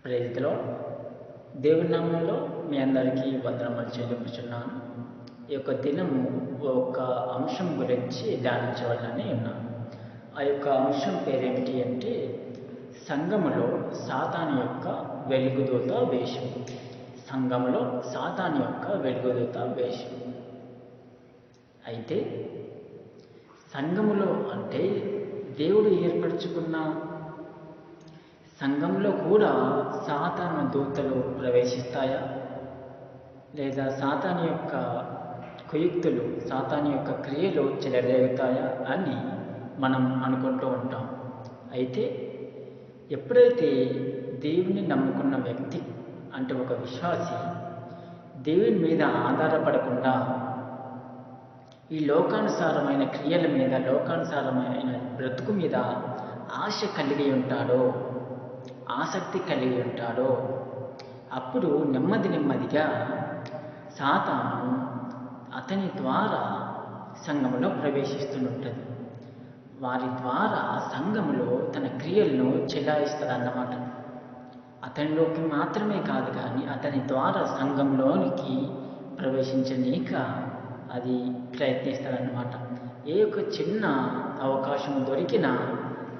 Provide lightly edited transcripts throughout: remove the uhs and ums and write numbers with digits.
Praise the lord. దేవుని నామంలో మీ అందరికీ వందనములు చెల్లించుచున్నాను. ఈ యొక్క దినము ఒక అంశం గురించి ధ్యానించవాలని ఉన్నాను. ఆ యొక్క అంశం పేరేమిటి అంటే సంఘములో సాతాను యొక్క వెలుగుదూత వేషం. సంఘములో సాతాను యొక్క వెలుగుదూత వేషం. అయితే సంఘములో అంటే దేవుడు ఏర్పరచుకున్న సంఘంలో కూడా సాతాను దూతలు ప్రవేశిస్తాయా, లేదా సాతాను యొక్క కుయుక్తులు, సాతాను యొక్క క్రియలు చెలరేగుతాయా అని మనం అనుకుంటూ ఉంటాం. అయితే ఎప్పుడైతే దేవుని నమ్ముకున్న వ్యక్తి అంటే ఒక విశ్వాసి దేవుని మీద ఆధారపడకుండా ఈ లోకానుసారమైన క్రియల మీద, లోకానుసారమైన బ్రతుకు మీద ఆశ కలిగి ఉంటాడో, ఆసక్తి కలిగి ఉంటాడో, అప్పుడు నెమ్మదిగా సాతాను అతని ద్వారా సంఘములో ప్రవేశిస్తుంటుంది. వారి ద్వారా సంఘములో తన క్రియలను చెలాయిస్తాడన్నమాట. అతనిలోకి మాత్రమే కాదు కానీ అతని ద్వారా సంఘంలోనికి ప్రవేశించనీక అది ప్రయత్నిస్తాడన్నమాట. ఏ ఒక చిన్న అవకాశం దొరికినా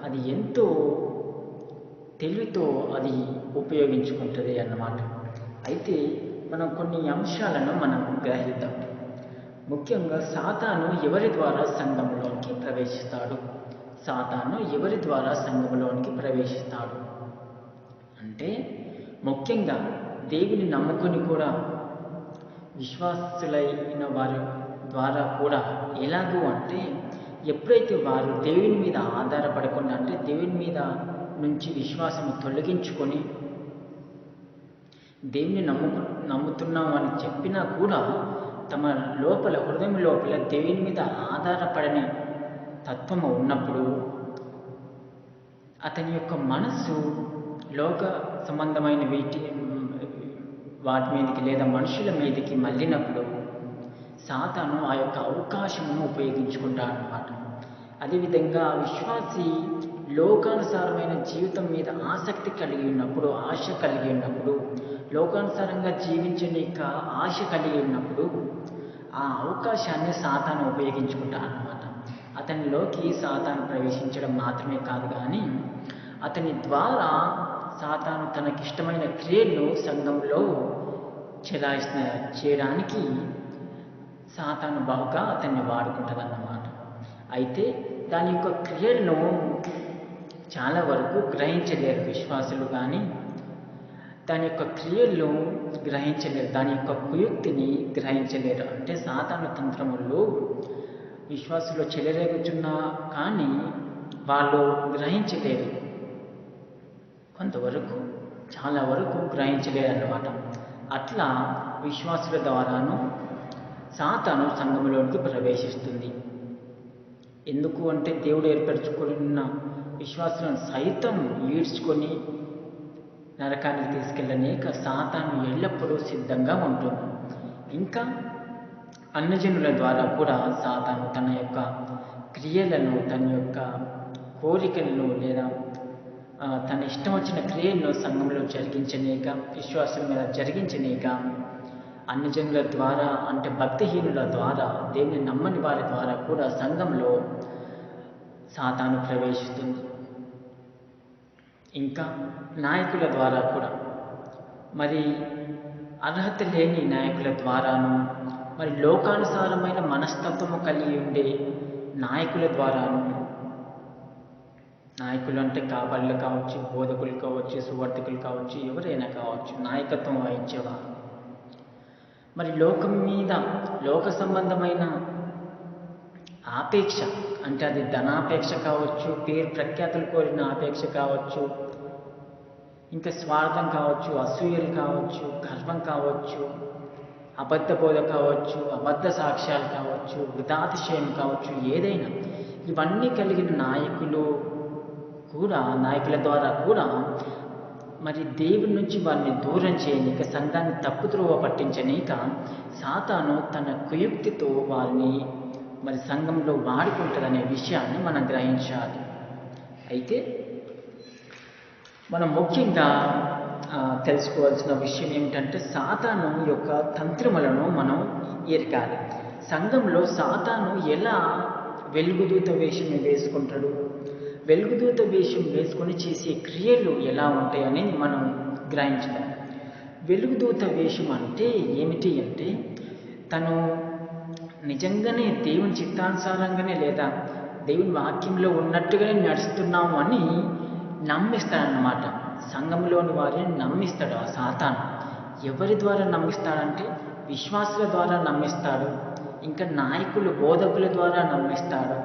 అది ఎంతో తెలివితో అది ఉపయోగించుకుంటుంది అన్నమాట. అయితే మనం కొన్ని అంశాలను మనం గ్రహిద్దాం. ముఖ్యంగా సాతాను ఎవరి ద్వారా సంఘంలోనికి ప్రవేశిస్తాడు? సాతాను ఎవరి ద్వారా సంఘంలోనికి ప్రవేశిస్తాడు అంటే ముఖ్యంగా దేవుని నమ్ముకొని కూడా విశ్వాసులైన వారి ద్వారా కూడా ఎలాగూ అంటే ఎప్పుడైతే వారు దేవుని మీద ఆధారపడకుండా అంటే దేవుని మీద నుంచి విశ్వాసం తొలగించుకొని దేవుని నమ్ముతున్నాం అని చెప్పినా కూడా తమ లోపల, హృదయం లోపల దేవుని మీద ఆధారపడని తత్వము ఉన్నప్పుడు అతని యొక్క మనస్సు లోక సంబంధమైన వాటి మీదకి లేదా మనుషుల మీదకి మళ్ళినప్పుడు సాతాను ఆ యొక్క అవకాశమును ఉపయోగించుకుంటాడనమాట. అదేవిధంగా విశ్వాసి లోకానుసారమైన జీవితం మీద ఆసక్తి కలిగి ఉన్నప్పుడు, ఆశ కలిగి ఉన్నప్పుడు, లోకానుసారంగా జీవించలేక ఆశ కలిగి ఉన్నప్పుడు ఆ అవకాశాన్ని సాతాను ఉపయోగించుకుంటాడనమాట. అతనిలోకి సాతాను ప్రవేశించడం మాత్రమే కాదు కానీ అతని ద్వారా సాతాను తనకిష్టమైన క్రియలను సంఘంలో చేయడానికి సాతాను బాగా అతన్ని వాడుకుంటుందన్నమాట. అయితే దాని యొక్క క్రియలను చాలా వరకు గ్రహించలేరు విశ్వాసులు, కానీ దాని యొక్క క్రియలను గ్రహించలేరు, దాని యొక్క కుయుక్తిని గ్రహించలేరు. అంటే సాతాను తంత్రములు విశ్వాసులు చెలరేగుచున్నా కానీ వాళ్ళు గ్రహించలేరు. కొంతవరకు, చాలా వరకు గ్రహించలేరు అన్నమాట. అట్లా విశ్వాసుల ద్వారాను సాతాను సంఘములోనికి ప్రవేశిస్తుంది. ఎందుకు అంటే దేవుడు ఏర్పరచుకున్న విశ్వాసులను సైతం ఈడ్చుకొని నరకానికి తీసుకెళ్ళనీక సాతాను ఎల్లప్పుడూ సిద్ధంగా ఉంటుంది. ఇంకా అన్యజనుల ద్వారా కూడా సాతాను తన యొక్క క్రియలను, తన యొక్క కోరికలను లేదా తన ఇష్టం వచ్చిన క్రియలను సంఘంలో జరిగించనీక, విశ్వాసుల మీద జరిగించనీక అన్యజనుల ద్వారా అంటే భక్తిహీనుల ద్వారా, దేవుని నమ్మని వారి ద్వారా కూడా సంఘంలో సాతాను ప్రవేశిస్తుంది. ఇంకా నాయకుల ద్వారా కూడా, మరి అర్హత లేని నాయకుల ద్వారాను, మరి లోకానుసారమైన మనస్తత్వము కలిగి ఉండే నాయకుల ద్వారాను, నాయకులు అంటే కాపరులు కావచ్చు, బోధకులు కావచ్చు, సువార్థికులు కావచ్చు, ఎవరైనా కావచ్చు, నాయకత్వం వహించేవారు. మరి లోకం మీద, లోక సంబంధమైన ఆపేక్ష అంటే అది ధనాపేక్ష కావచ్చు, పేరు ప్రఖ్యాతులు కోరిన ఆపేక్ష కావచ్చు, ఇంకా స్వార్థం కావచ్చు, అసూయలు కావచ్చు, గర్వం కావచ్చు, అబద్ధ బోధ కావచ్చు, అబద్ధ సాక్ష్యాలు కావచ్చు, వృధాతిశయం కావచ్చు, ఏదైనా ఇవన్నీ కలిగిన నాయకుల ద్వారా కూడా మరి దేవుని నుంచి వారిని దూరం చేయనీక, సంఘాన్ని తప్పుత్రోవ పట్టించనీక సాతాను తన కుయుక్తితో వారిని మరి సంఘంలో వాడుకుంటుందనే విషయాన్ని మనం గ్రహించాలి. అయితే మనం ముఖ్యంగా తెలుసుకోవాల్సిన విషయం ఏమిటంటే సాతాను యొక్క తంత్రములను మనం ఎరగాలి. సంఘంలో సాతాను ఎలా వెలుగుదూత వేషం వేసుకుంటాడు, వెలుగుదూత వేషం వేసుకొని చేసే క్రియలు ఎలా ఉంటాయి అనేది మనం గ్రహించాలి. వెలుగుదూత వేషం అంటే ఏమిటి అంటే తను నిజంగానే దేవుని చిత్తానుసారంగానే లేదా దేవుని వాక్యంలో ఉన్నట్టుగానే నడుస్తున్నాము అని నమ్మిస్తాడన్నమాట. సంఘంలోని వారిని నమ్మిస్తాడు ఆ సాతాను. ఎవరి ద్వారా నమ్మిస్తాడంటే విశ్వాసుల ద్వారా నమ్మిస్తాడు, ఇంకా నాయకులు బోధకుల ద్వారా నమ్మిస్తాడు.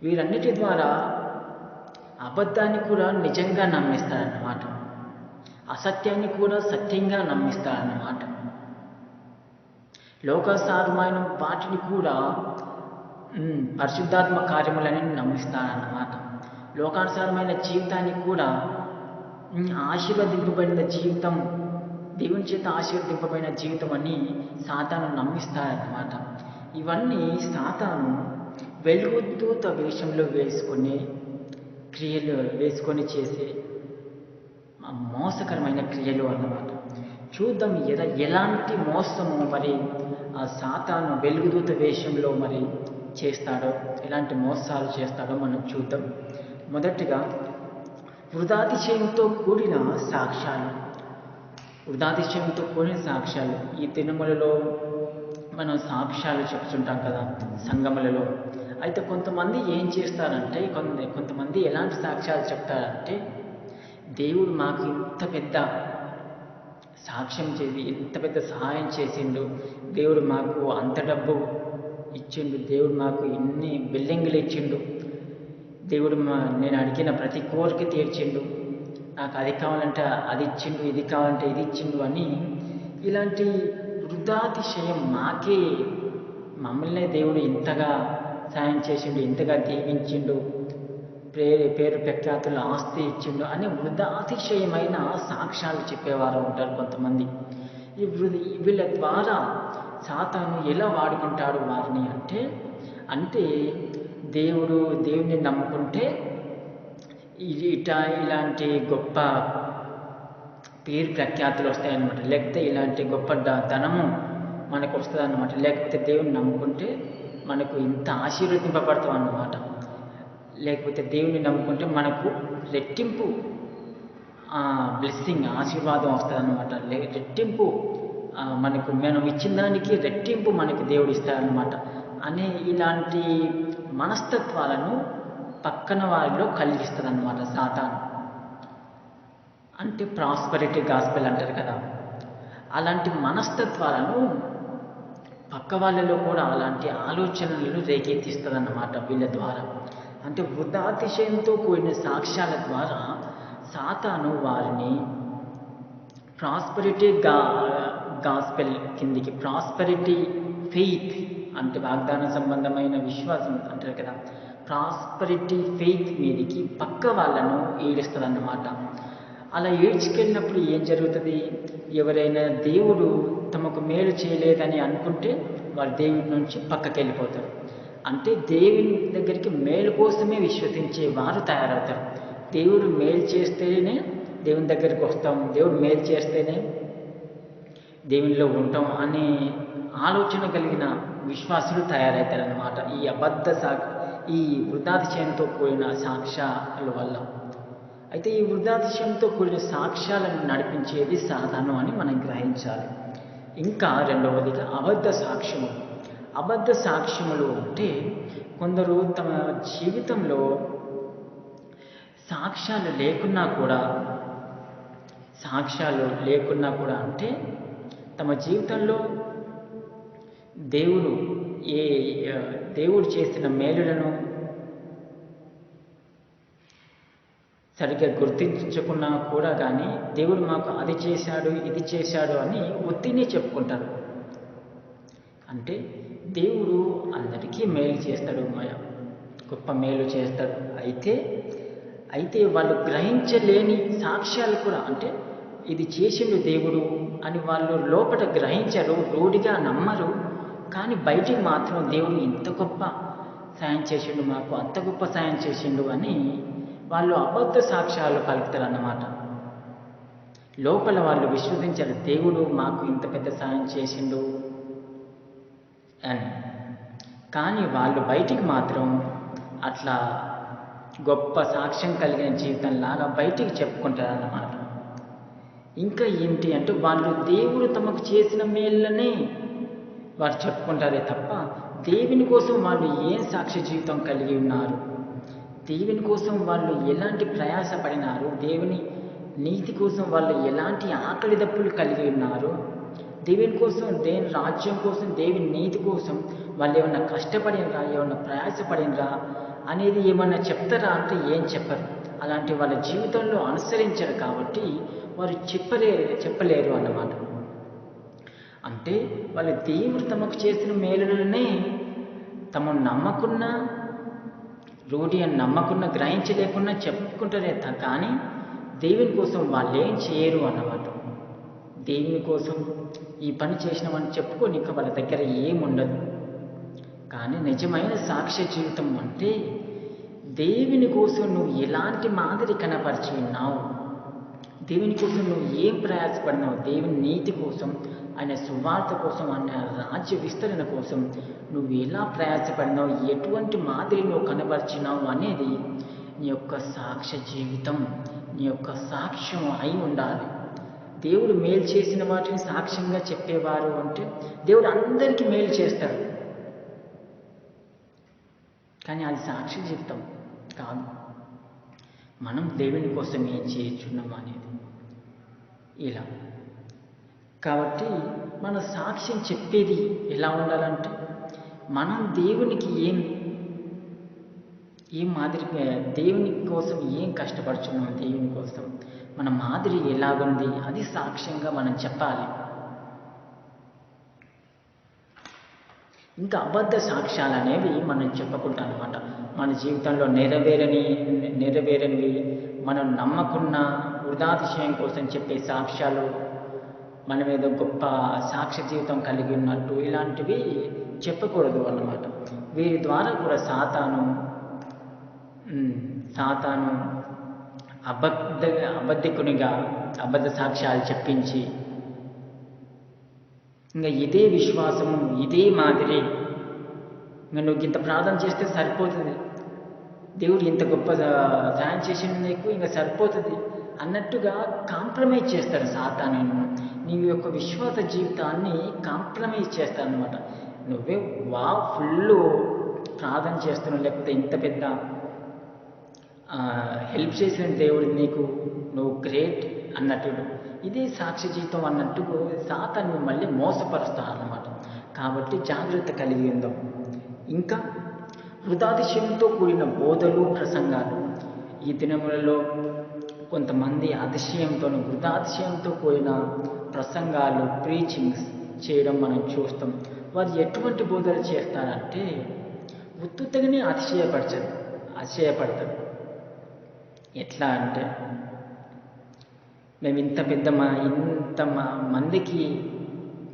వీరన్నిటి ద్వారా అబద్ధాన్ని కూడా నిజంగా నమ్మిస్తాడన్నమాట, అసత్యాన్ని కూడా సత్యంగా నమ్మిస్తాడన్నమాట. లోకానుసారమైన వాటిని కూడా పరిశుద్ధాత్మ కార్యములని నమ్మిస్తాడన్నమాట. లోకానుసారమైన జీవితాన్ని కూడా ఆశీర్వదింపబడిన జీవితం, దేవుని చేత ఆశీర్వదింపబడిన జీవితం అని సాతాను నమ్మిస్తాడన్నమాట. ఇవన్నీ సాతాను వెలుగుదూత వేషంలో వేసుకొని చేసే మోసకరమైన క్రియలు అన్నమాట. చూద్దాం ఎలాంటి మోసము మరి ఆ సాతాను వెలుగుదూత వేషంలో మరి చేస్తాడో, ఎలాంటి మోసాలు చేస్తాడో మనం చూద్దాం. మొదటిగా వృధాతిశయంతో కూడిన సాక్ష్యాలు. వృధాతిశయంతో కూడిన సాక్ష్యాలు ఈ దినములలో మనం సాక్ష్యాలు చెప్తుంటాం కదా సంఘములలో. అయితే కొంతమంది ఏం చేస్తారంటే కొంతమంది ఎలాంటి సాక్ష్యాలు చెప్తారంటే దేవుడు మాకు ఇంత పెద్ద సాక్ష్యం చేసి ఇంత పెద్ద సహాయం చేసిండు, దేవుడు మాకు అంత డబ్బు ఇచ్చిండు, దేవుడు మాకు ఇన్ని బిల్డింగులు ఇచ్చిండు, దేవుడు నేను అడిగిన ప్రతి కోరిక తీర్చిండు, నాకు అది కావాలంటే అది ఇచ్చిండు, ఇది కావాలంటే ఇది ఇచ్చిండు అని ఇలాంటి వృధాతిశయం, మమ్మల్నే దేవుడు ఇంతగా సాయం చేసిండు, ఇంతగా దీవించిండు, పేరు ప్రఖ్యాతులు ఆస్తి ఇచ్చిండు అని వృధాతిశయమైన సాక్ష్యాలు చెప్పేవారు ఉంటారు కొంతమంది. వీళ్ళ ద్వారా సాతాను ఎలా వాడుకుంటాడు వారిని అంటే దేవుడిని నమ్ముకుంటే ఇలాంటి గొప్ప పేరు ప్రఖ్యాతులు వస్తాయన్నమాట, లేకపోతే ఇలాంటి గొప్ప ధనము మనకు వస్తుంది అన్నమాట, లేకపోతే దేవుని నమ్ముకుంటే మనకు ఇంత ఆశీర్వదింపబడతాం అన్నమాట, లేకపోతే దేవుని నమ్ముకుంటే మనకు రెట్టింపు బ్లెస్సింగ్ ఆశీర్వాదం వస్తుంది అన్నమాట, రెట్టింపు మనం ఇచ్చిన దానికి రెట్టింపు మనకి దేవుడు ఇస్తాడనమాట అనే ఇలాంటి మనస్తత్వాలను పక్కన వారిలో కలిగిస్తుంది అన్నమాట సాతాను. అంటే ప్రాస్పరిటీ గాస్పెల్ అంటారు కదా, అలాంటి మనస్తత్వాలను పక్క వాళ్ళలో కూడా అలాంటి ఆలోచనలను రేకెత్తిస్తుంది అన్నమాట వీళ్ళ ద్వారా. అంటే వృధాతిశయంతో కూడిన సాక్ష్యాల ద్వారా సాతాను వారిని ప్రాస్పరిటీ గాస్పెల్ కిందికి, ప్రాస్పరిటీ ఫెయిత్ అంటే వాగ్దాన సంబంధమైన విశ్వాసం అంటారు కదా, ప్రాస్పరిటీ ఫెయిత్ మీదికి పక్క వాళ్ళను ఏడుస్తుంది అన్నమాట. అలా ఏడ్చుకెళ్ళినప్పుడు ఏం జరుగుతుంది, ఎవరైనా దేవుడు తమకు మేలు చేయలేదని అనుకుంటే వారు దేవుడి నుంచి పక్కకి వెళ్ళిపోతారు. అంటే దేవుని దగ్గరికి మేలు కోసమే విశ్వసించే వారు తయారవుతారు. దేవుడు మేలు చేస్తేనే దేవుని దగ్గరికి వస్తాం, దేవుడు మేలు చేస్తేనే దేవునిలో ఉంటాం అనే ఆలోచన కలిగిన విశ్వాసులు తయారవుతారన్నమాట ఈ వృధాతిశయంతో కూడిన సాక్ష్యాల వల్ల. అయితే ఈ వృధాతిశయంతో కూడిన సాక్ష్యాలను నడిపించేది సాతాను అని మనం గ్రహించాలి. ఇంకా రెండవదిగా అబద్ధ సాక్ష్యములు అంటే కొందరు తమ జీవితంలో సాక్ష్యాలు లేకున్నా కూడా అంటే తమ జీవితంలో దేవుడు చేసిన మేలులను సరిగ్గా గుర్తించుకున్నా కూడా కానీ దేవుడు మాకు అది చేశాడు ఇది చేశాడు అని ఒత్తినే చెప్పుకుంటారు. అంటే దేవుడు అందరికీ మేలు చేస్తాడు, గొప్ప మేలు చేస్తాడు. అయితే వాళ్ళు గ్రహించలేని సాక్ష్యాలు కూడా, అంటే ఇది చేసిండు దేవుడు అని వాళ్ళు లోపల గ్రహించరు, రూఢిగా నమ్మరు, కానీ బయటికి మాత్రం దేవుడు ఇంత గొప్ప సాయం చేసిండు, మాకు అంత గొప్ప సాయం చేసిండు అని వాళ్ళు అబద్ధ సాక్ష్యాలు పలుకుతారు అన్నమాట. లోపల వాళ్ళు విశ్వసించారు, దేవుడు మాకు ఇంత పెద్ద సాయం చేసిండు అని. కానీ వాళ్ళు బయటికి మాత్రం అట్లా గొప్ప సాక్ష్యం కలిగిన జీవితంలాగా బయటికి చెప్పుకుంటారన్నమాట. ఇంకా ఏంటి అంటే వాళ్ళు దేవుడు తమకు చేసిన మేళ్ళనే వారు చెప్పుకుంటారే తప్ప దేవుని కోసం వాళ్ళు ఏం సాక్ష్య జీవితం కలిగి ఉన్నారు, దేవుని కోసం వాళ్ళు ఎలాంటి ప్రయాస పడినారు, దేవుని నీతి కోసం వాళ్ళు ఎలాంటి ఆకలి దప్పులు కలిగి ఉన్నారు, దేవుని కోసం, దేవుని రాజ్యం కోసం, దేవుని నీతి కోసం వాళ్ళు ఏమన్నా కష్టపడినరా, ఏమన్నా ప్రయాసపడినరా అనేది ఏమన్నా చెప్తారా అంటే ఏం చెప్పరు. అలాంటి వాళ్ళ జీవితంలో అనుసరించరు కాబట్టి వారు చెప్పలేరు అన్నమాట. అంటే వాళ్ళు దేవుడు తమకు చేసిన మేలులనే తమను నమ్మకున్నా, రూఢి అని నమ్మకున్నా, గ్రహించలేకున్నా చెప్పుకుంటారే కానీ దేవుని కోసం వాళ్ళు ఏం చేయరు అన్నమాట. దేవుని కోసం ఈ పని చేసినామని చెప్పుకొని ఇంకా వాళ్ళ దగ్గర ఏముండదు. కానీ నిజమైన సాక్ష్య జీవితం అంటే దేవుని కోసం నువ్వు ఎలాంటి మాదిరి కనపరిచి ఉన్నావు, దేవుని కోసం నువ్వు ఏం ప్రయాసపడినావు, దేవుని నీతి కోసం, ఆయన సువార్త కోసం, ఆయన రాజ్య విస్తరణ కోసం నువ్వు ఎలా ప్రయాసపడినావు, ఎటువంటి మాదిరి నువ్వు కనపరిచినావు అనేది నీ యొక్క సాక్ష్య జీవితం, నీ యొక్క సాక్ష్యం అయి ఉండాలి. దేవుడు మేలు చేసిన వాటిని సాక్ష్యంగా చెప్పేవారు అంటే దేవుడు అందరికీ మేలు చేస్తాడు, కానీ అది సాక్ష్య జీవితం కాదు. మనం దేవుని కోసం ఏం చేయించున్నాం అనేది ఇలా. కాబట్టి మన సాక్ష్యం చెప్పేది ఎలా ఉండాలంటే మనం దేవునికి ఏం మాదిరి, దేవుని కోసం ఏం కష్టపడుచున్నాం, దేవుని కోసం మన మాదిరి ఎలాగుంది అది సాక్ష్యంగా మనం చెప్పాలి. ఇంకా అబద్ధ సాక్ష్యాలు అనేవి మనం చెప్పకూడదు అనమాట. మన జీవితంలో నెరవేరనివి, మనం నమ్మకున్న వృధాతిశయం కోసం చెప్పే సాక్ష్యాలు, మన మీద గొప్ప సాక్ష్య జీవితం కలిగి ఉన్నట్టు ఇలాంటివి చెప్పకూడదు అన్నమాట. వీరి ద్వారా కూడా సాతాను అబద్ధికునిగా అబద్ధ సాక్ష్యాలు చెప్పించి ఇంకా ఇదే విశ్వాసము, ఇదే మాదిరి, ఇంకా నువ్వు ఇంత ప్రార్థన చేస్తే సరిపోతుంది, దేవుడు ఇంత గొప్ప సాయం చేసింది నీకు, ఇంకా సరిపోతుంది అన్నట్టుగా కాంప్రమైజ్ చేస్తాడు సాతాను. నీ యొక్క విశ్వాస జీవితాన్ని కాంప్రమైజ్ చేస్తాడు అనమాట. నువ్వే ఫుల్ ప్రార్థన చేస్తున్నావు, లేకపోతే ఇంత పెద్ద హెల్ప్ చేసిన దేవుడు నీకు, నువ్వు గ్రేట్ అన్నట్టు, ఇదే సాక్షి జీవితం అన్నట్టు సాతాను మళ్ళీ మోసపరుస్తాడు అన్నమాట. కాబట్టి జాగ్రత్త కలిగి ఉందాం. ఇంకా వృధాతిశయంతో కూడిన బోధలు, ప్రసంగాలు. ఈ దినములలో కొంతమంది వృధాతిశయంతో కూడిన ప్రసంగాలు, ప్రీచింగ్స్ చేయడం మనం చూస్తాం. వారు ఎటువంటి బోధలు చేస్తారంటే ఉత్తుత్తగానే అతిశయపడతారు. ఎట్లా అంటే మేము ఇంత మందికి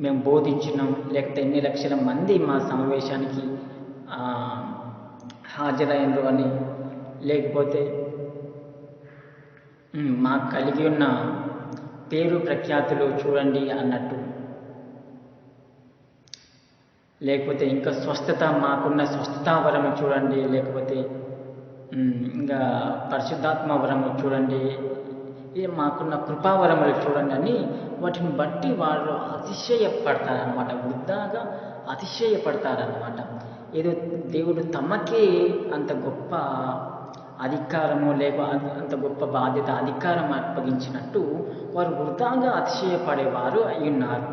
మేము బోధించినాం, లేకపోతే ఎన్ని లక్షల మంది మా సమావేశానికి హాజరైనరు అని, లేకపోతే మాకు కలిగి ఉన్న పేరు ప్రఖ్యాతులు చూడండి అన్నట్టు, లేకపోతే ఇంకా మాకున్న స్వస్థతా వరము చూడండి, లేకపోతే ఇంకా పరిశుద్ధాత్మ వరము చూడండి, మాకున్న కృపావరములు చూడండి అని వాటిని బట్టి వాళ్ళు అతిశయపడతారనమాట. వృద్ధాగా అతిశయపడతారనమాట. ఏదో దేవుడు తమకే అంత గొప్ప అధికారము లేక అంత గొప్ప బాధ్యత, అధికారం అప్పగించినట్టు వారు వృధాగా అతిశయపడేవారు అయి ఉన్నారు.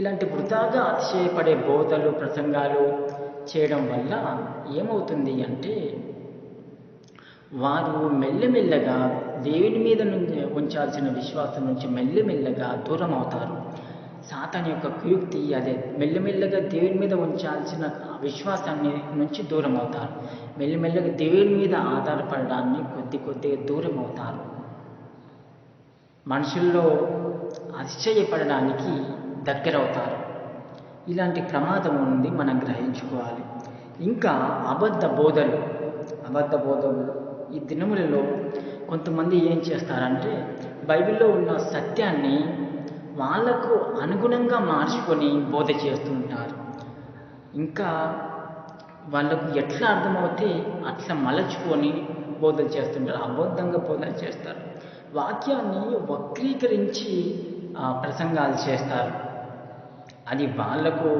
ఇలాంటి వృధాగా అతిశయపడే బోధలు, ప్రసంగాలు చేయడం వల్ల ఏమవుతుంది అంటే వారు మెల్లమెల్లగా దేవుని మీద ఉంచాల్సిన విశ్వాసం నుంచి మెల్లమెల్లగా దూరం అవుతారు. సాతాను యొక్క కుయుక్తి అదే, మెల్లమెల్లగా దేవుని మీద ఉంచాల్సిన విశ్వాసాన్ని నుంచి దూరం అవుతారు. మెల్లమెల్లగా దేవుని మీద ఆధారపడడాన్ని కొద్దిగా దూరం అవుతారు. మనుషుల్లో అతిశయపడడానికి దగ్గరవుతారు. ఇలాంటి ప్రమాదం ఉంది, మనం గ్రహించుకోవాలి. ఇంకా అబద్ధ బోధలు. ఈ దినములలో కొంతమంది ఏం చేస్తారంటే బైబిల్లో ఉన్న సత్యాన్ని వాళ్ళకు అనుగుణంగా మార్చుకొని బోధ చేస్తుంటారు. ఇంకా వాళ్ళకు ఎట్లా అర్థమవుతే అట్లా మలచుకొని బోధలు చేస్తుంటారు, అబద్ధంగా బోధలు చేస్తారు, వాక్యాన్ని వక్రీకరించి ప్రసంగాలు చేస్తారు. అది వాళ్లకు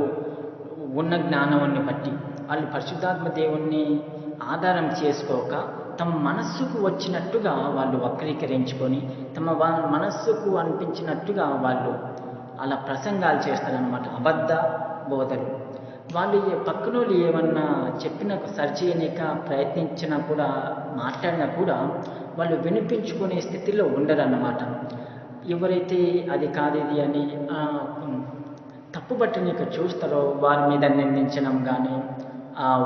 ఉన్న జ్ఞానాన్ని బట్టి వాళ్ళు పరిశుద్ధాత్మ దేవుణ్ణి ఆధారం చేసుకోక తమ మనస్సుకు వచ్చినట్టుగా వాళ్ళు వక్రీకరించుకొని తమ మనస్సుకు అనిపించినట్టుగా వాళ్ళు అలా ప్రసంగాలు చేస్తారనమాట, అబద్ధ బోధలు. వాళ్ళు పక్కన వాళ్ళు ఏమన్నా చెప్పిన సరిచేయనిక ప్రయత్నించినా కూడా మాట్లాడినా కూడా వాళ్ళు వినిపించుకునే స్థితిలో ఉండరన్నమాట. ఎవరైతే అది కాదు ఇది అని తప్పుబట్టనిక చూస్తారో వారి మీద నిందించడం కానీ,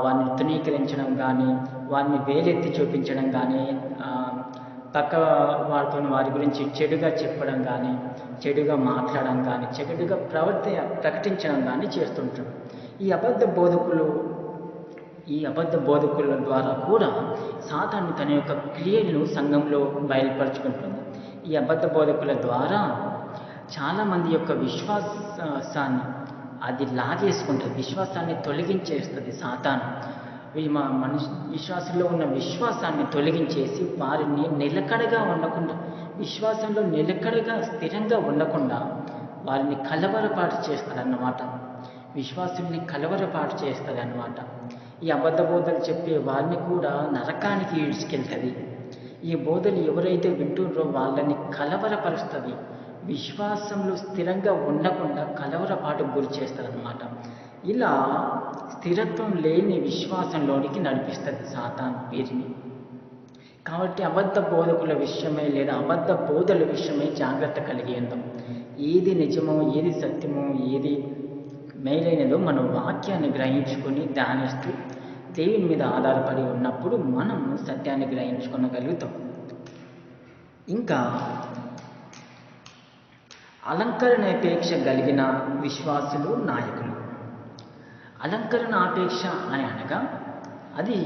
వారిని తృణీకరించడం కానీ, వారిని వేలెత్తి చూపించడం కానీ, పక్క వారితో వారి గురించి చెడుగా చెప్పడం కానీ, చెడుగా మాట్లాడడం కానీ, చెడుగా ప్రకటించడం కానీ చేస్తుంటారు. ఈ అబద్ధ బోధకుల ద్వారా కూడా సాతాను తన యొక్క క్రియలను సంఘంలో బయలుపరుచుకుంటుంది. ఈ అబద్ధ బోధకుల ద్వారా చాలామంది యొక్క విశ్వాసాన్ని అది లాగేసుకుంటుంది, విశ్వాసాన్ని తొలగించేస్తుంది సాతాను. విశ్వాసంలో ఉన్న విశ్వాసాన్ని తొలగించేసి వారిని నిలకడగా ఉండకుండా, విశ్వాసంలో నిలకడగా స్థిరంగా ఉండకుండా వారిని కలవరపాటు చేస్తారన్నమాట, విశ్వాసుల్ని కలవరపాటు చేస్తారన్నమాట. ఈ అబద్ధ బోధలు చెప్పే వారిని కూడా నరకానికి ఈడ్చుకెళ్తుంది. ఈ బోధలు ఎవరైతే వింటుండ్రో వాళ్ళని కలవరపరుస్తుంది, విశ్వాసంలో స్థిరంగా ఉండకుండా కలవరపాటుకు గురి చేస్తారన్నమాట. ఇలా స్థిరత్వం లేని విశ్వాసంలోనికి నడిపిస్తుంది సాతాను వీరిని. కాబట్టి అబద్ధ బోధకుల విషయమై లేదా అబద్ధ బోధల విషయమై జాగ్రత్త కలిగి ఉందాం. ఏది నిజమో, ఏది సత్యమో, ఏది మేలైనదో మనం వాక్యాన్ని గ్రహించుకొని ధ్యానిస్తూ దేవుని మీద ఆధారపడి ఉన్నప్పుడు మనం సత్యాన్ని గ్రహించుకోగలుగుతాం. ఇంకా అలంకరణాపేక్ష కలిగిన విశ్వాసులు, నాయకులు. అలంకరణ ఆపేక్ష అని అనగా అది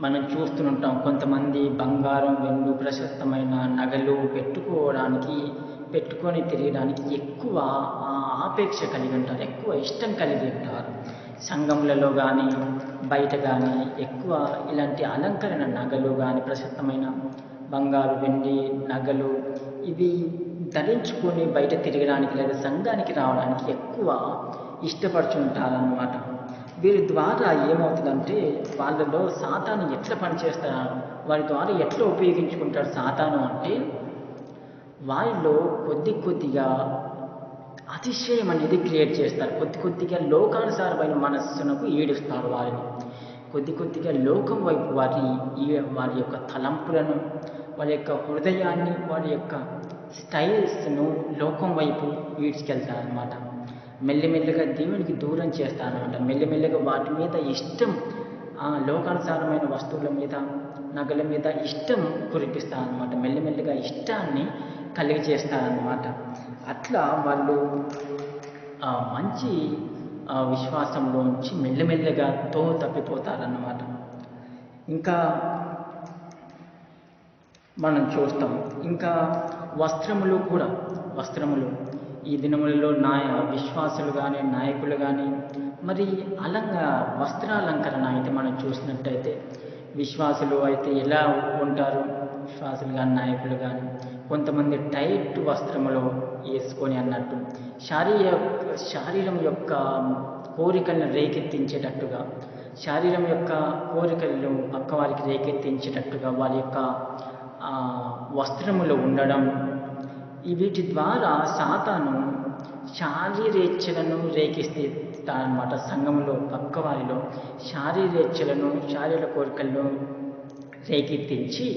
మనం చూస్తుంటాం. కొంతమంది బంగారం, వెండి, ప్రశస్తమైన నగలు పెట్టుకొని తిరగడానికి ఎక్కువ ఆపేక్ష కలిగి ఉంటారు, ఎక్కువ ఇష్టం కలిగి ఉంటారు. సంఘములలో కానీ బయట కానీ ఎక్కువ ఇలాంటి అలంకరణ నగలు కానీ, ప్రశస్తమైన బంగారు, వెండి నగలు ఇవి ధరించుకొని బయట తిరగడానికి లేదా సంఘానికి రావడానికి ఎక్కువ ఇష్టపడుతుంటారన్నమాట. వీరి ద్వారా ఏమవుతుందంటే వాళ్ళలో సాతాను ఎట్లా పనిచేస్తారు, వారి ద్వారా ఎట్లా ఉపయోగించుకుంటారు సాతాను అంటే వారిలో కొద్దిగా అతిశయం అనేది క్రియేట్ చేస్తారు. కొద్దిగా లోకానుసారమైన మనస్సునకు ఈడుస్తారు వారిని. కొద్దిగా లోకం వైపు వారి యొక్క తలంపులను, వారి యొక్క హృదయాన్ని, వారి యొక్క స్టైల్స్ను లోకం వైపు ఈడ్చుకెళ్తారనమాట. మెల్లిమెల్లిగా దేవునికి దూరం చేస్తారనమాట. మెల్లిమెల్లిగా వాటి మీద ఇష్టం, లోకానుసారమైన వస్తువుల మీద, నగల మీద ఇష్టం కురిపిస్తారనమాట. మెల్లిమెల్లిగా ఇష్టాన్ని కలిగజేస్తారనమాట. అట్లా వాళ్ళు మంచి విశ్వాసంలోంచి మెల్లిమెల్లిగా తప్పిపోతారన్నమాట. ఇంకా మనం చూస్తాం. ఇంకా వస్త్రములు ఈ దినములలో విశ్వాసులు కానీ, నాయకులు కానీ మరి వస్త్రాలంకరణ అయితే మనం చూసినట్టయితే విశ్వాసులు అయితే ఎలా ఉంటారు, విశ్వాసులు కానీ నాయకులు కానీ కొంతమంది టైట్ వస్త్రములు వేసుకొని అన్నట్టు శరీరం యొక్క కోరికలను రేకెత్తించేటట్టుగా, శరీరం యొక్క కోరికలను పక్కవారికి రేకెత్తించేటట్టుగా వారి యొక్క వస్త్రములు ఉండడం, వీటి ద్వారా సాతాను శారీరేచ్ఛలను రేకెత్తిస్తాడనమాట. సంఘంలో పక్కవారిలో శారీరేచ్ఛలను, శారీరక కోరికలను రేకెత్తించి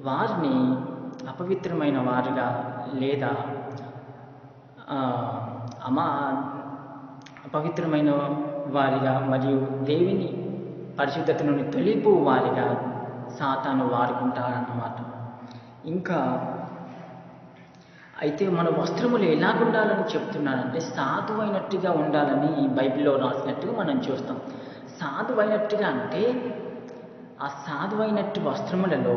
వారిని అపవిత్రమైన వారుగా లేదా అపవిత్రమైన వారిగా మరియు దేవుని పరిశుద్ధత నుండి తొలిపు వారిగా సాతాను వాడుకుంటారన్నమాట. ఇంకా అయితే మన వస్త్రములు ఎలాగుండాలని చెప్తున్నారంటే సాధువైనట్టుగా ఉండాలని బైబిల్లో రాసినట్టుగా మనం చూస్తాం. సాధువైనట్టుగా అంటే ఆ సాధువైనట్టు వస్త్రములలో